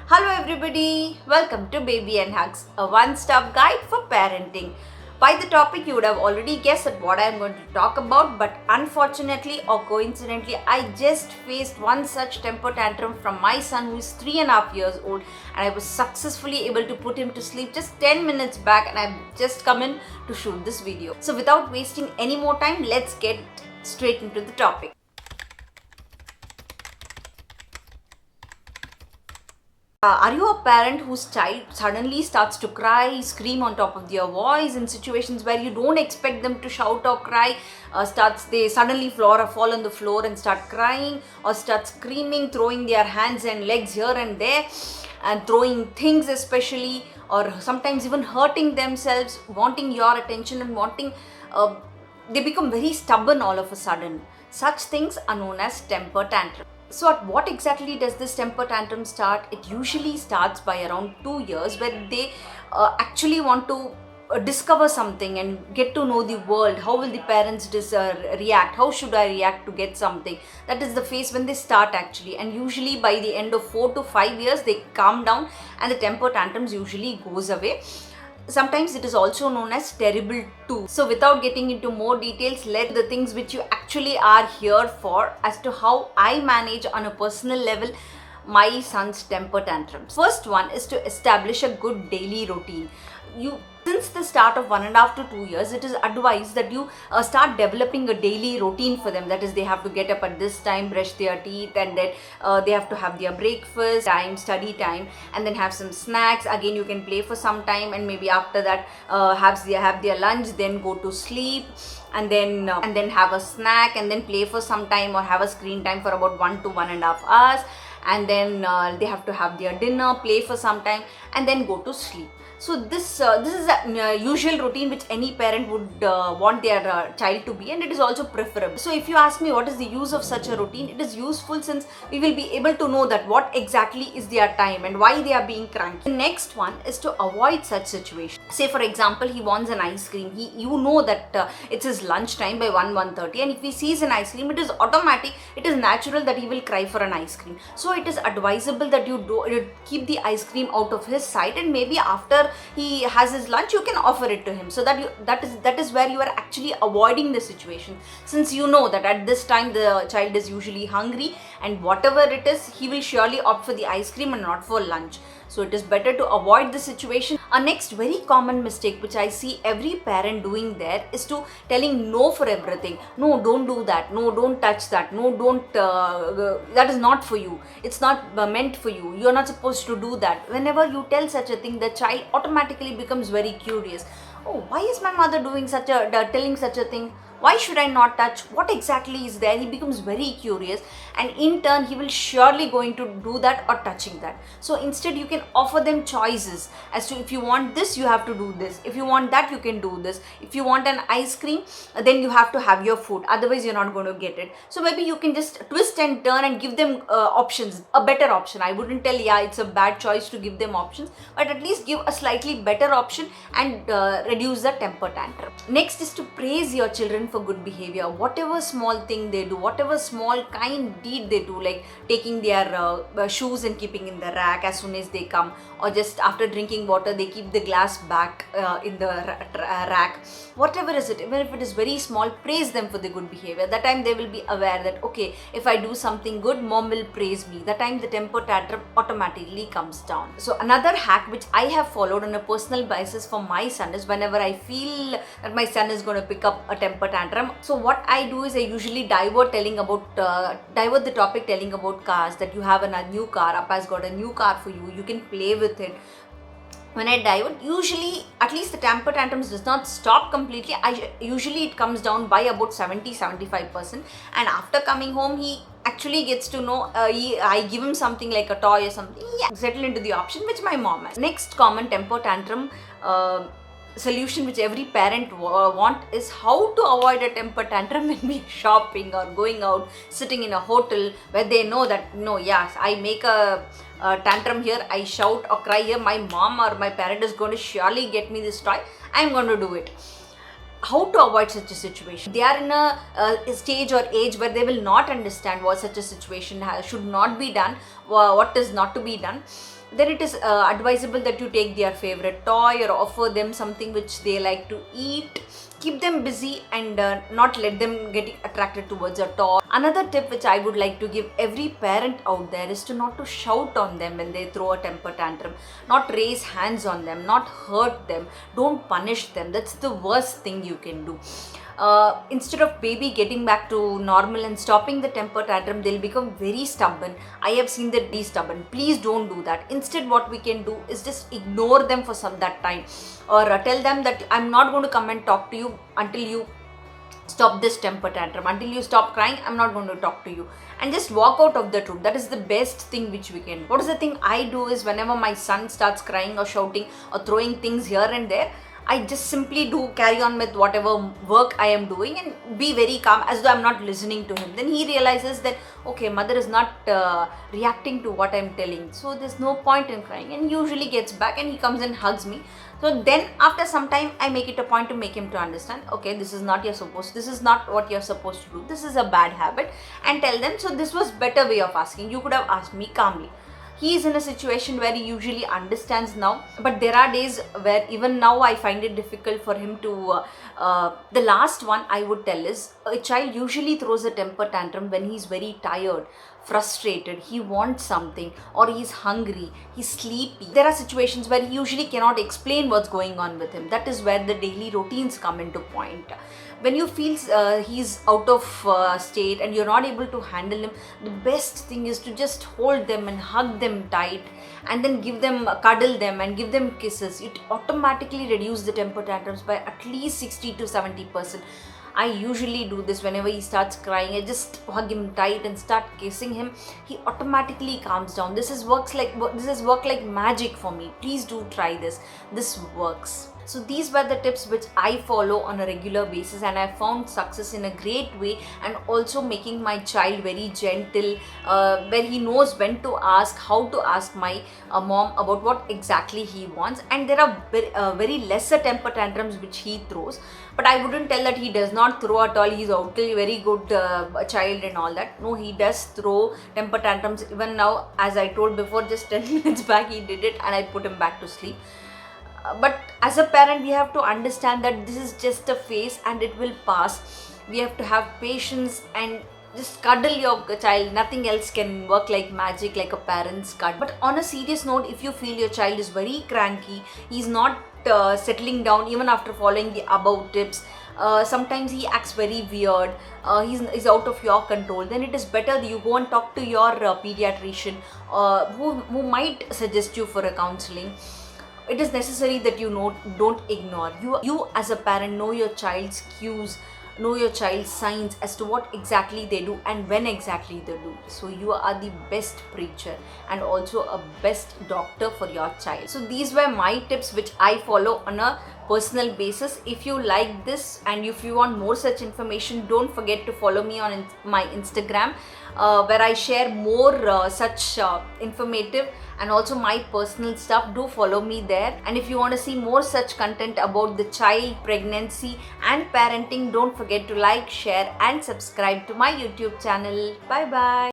Hello everybody, welcome to Baby and Hugs, a one-stop guide for parenting. By the topic you would have already guessed at what I am going to talk about, but unfortunately or coincidentally I just faced one such temper tantrum from my son who is 3.5 years old, and I was successfully able to put him to sleep just 10 minutes back, and I've just come in to shoot this video. So without wasting any more time, let's get straight into the topic. Are you a parent whose child suddenly starts to cry, scream on top of their voice in situations where you don't expect them to shout or cry? They suddenly fall on the floor and start crying, or start screaming, throwing their hands and legs here and there, and throwing things especially, or sometimes even hurting themselves, wanting your attention and wanting. They become very stubborn all of a sudden. Such things are known as temper tantrum. So, at what exactly does this temper tantrum start? It usually starts by around 2 years, where they actually want to discover something and get to know the world. How will the parents react? How should I react to get something? That is the phase when they start actually, and usually by the end of 4 to 5 years, they calm down and the temper tantrums usually goes away. Sometimes it is also known as terrible 2. So without getting into more details, let the things which you actually are here for as to how I manage on a personal level my son's temper tantrums. First one is to establish a good daily routine. Since the start of 1.5 to 2 years, it is advised that you start developing a daily routine for them. That is, they have to get up at this time, brush their teeth, and then they have to have their breakfast time, study time, and then have some snacks. Again, you can play for some time, and maybe after that have their lunch, then go to sleep, and then have a snack, and then play for some time or have a screen time for about 1 to 1.5 hours, and then they have to have their dinner, play for some time, and then go to sleep. So this is a usual routine which any parent would want their child to be, and it is also preferable. So if you ask me what is the use of such a routine, it is useful since we will be able to know that what exactly is their time and why they are being cranky. The next one is to avoid such situations. Say for example, he wants an ice cream. You know that it's his lunch time by 1:30, and if he sees an ice cream, it is automatic, it is natural that he will cry for an ice cream. So it is advisable that you keep the ice cream out of his sight, and maybe after he has his lunch you can offer it to him, so that is where you are actually avoiding the situation, since you know that at this time the child is usually hungry, and whatever it is, he will surely opt for the ice cream and not for lunch. So it is better to avoid the situation. A next very common mistake which I see every parent doing there is to telling no for everything. No, don't do that. No, don't touch that. No, don't. That is not for you. It's not meant for you. You're not supposed to do that. Whenever you tell such a thing, the child automatically becomes very curious. Oh, why is my mother telling such a thing? Why should I not touch? What exactly is there? He becomes very curious, and in turn he will surely going to do that or touching that. So instead you can offer them choices as to, if you want this, you have to do this. If you want that, you can do this. If you want an ice cream, then you have to have your food, otherwise you're not going to get it. So maybe you can just twist and turn and give them options, a better option. I wouldn't tell it's a bad choice to give them options, but at least give a slightly better option and reduce the temper tantrum. Next is to praise your children for good behavior. Whatever small thing they do, whatever small kind deed they do, like taking their shoes and keeping in the rack as soon as they come, or just after drinking water they keep the glass back in the rack. Whatever is it, even if it is very small, praise them for the good behavior. That time they will be aware that, okay, if I do something good, mom will praise me. That time the temper tantrum automatically comes down. So another hack which I have followed on a personal basis for my son is, whenever I feel that my son is going to pick up a temper tantrum, so what I do is I usually divert the topic telling about cars, that you have a new car, Appa has got a new car for you, you can play with it. When I divert, usually at least the temper tantrums does not stop completely. Usually it comes down by about 70-75%, and after coming home he actually gets to know, I give him something like a toy or something, settle into the option which my mom has. Next common temper tantrum solution which every parent want is how to avoid a temper tantrum when we are shopping or going out, sitting in a hotel where they know that, no, yes, I make a tantrum here, I shout or cry here, my mom or my parent is going to surely get me this toy, I'm going to do it. how to avoid such a situation. They are in a stage or age where they will not understand what such a situation should not be done, what is not to be done. Then it is advisable that you take their favorite toy or offer them something which they like to eat. Keep them busy and not let them get attracted towards a toy. Another tip which I would like to give every parent out there is to not to shout on them when they throw a temper tantrum, not raise hands on them, not hurt them, don't punish them. That's the worst thing you can do. Instead of baby getting back to normal and stopping the temper tantrum, they'll become very stubborn. I have seen that be stubborn. Please don't do that. Instead, what we can do is just ignore them for that time, or tell them that I'm not going to come and talk to you until you stop this temper tantrum. Until you stop crying, I'm not going to talk to you, and just walk out of the room. That is the best thing which we can do. What is the thing I do is, whenever my son starts crying or shouting or throwing things here and there, I just simply carry on with whatever work I am doing and be very calm, as though I'm not listening to him. Then he realizes that, okay, mother is not reacting to what I'm telling, so there's no point in crying, and usually gets back and he comes and hugs me. So then after some time, I make it a point to make him to understand, okay, this is not what you're supposed to do. This is a bad habit, and tell them, so this was better way of asking. You could have asked me calmly. He is in a situation where he usually understands now, but there are days where even now I find it difficult for him to. The last one I would tell is, a child usually throws a temper tantrum when he's very tired, frustrated, he wants something, or he's hungry, he's sleepy. There are situations where he usually cannot explain what's going on with him. That is where the daily routines come into point. When you feel he's out of state and you're not able to handle him, the best thing is to just hold them and hug them tight, and then cuddle them and give them kisses. It automatically reduces the temper tantrums by at least 60 to 70%. I usually do this whenever he starts crying. I just hug him tight and start kissing him. He automatically calms down. This is work like magic for me. Please do try this. This works. So these were the tips which I follow on a regular basis, and I found success in a great way, and also making my child very gentle, where he knows when to ask, how to ask my mom about what exactly he wants. And there are very lesser temper tantrums which he throws, but I wouldn't tell that he does not throw at all. He's totally very good child and all that. No, he does throw temper tantrums. Even now, as I told before, just 10 minutes back he did it, and I put him back to sleep. But as a parent, we have to understand that this is just a phase and it will pass. We have to have patience and just cuddle your child. Nothing else can work like magic, like a parent's cuddle. But on a serious note, if you feel your child is very cranky, he's not settling down even after following the above tips, sometimes he acts very weird, he's out of your control, then it is better that you go and talk to your pediatrician, who might suggest you for a counseling. It is necessary that don't ignore. You as a parent know your child's cues, know your child's signs as to what exactly they do and when exactly they do. So you are the best preacher and also a best doctor for your child. So these were my tips which I follow on a personal basis. If you like this and if you want more such information, don't forget to follow me on my Instagram, where I share more such informative and also my personal stuff. Do follow me there. And if you want to see more such content about the child, pregnancy and parenting, don't forget to like, share and subscribe to my YouTube channel. Bye bye.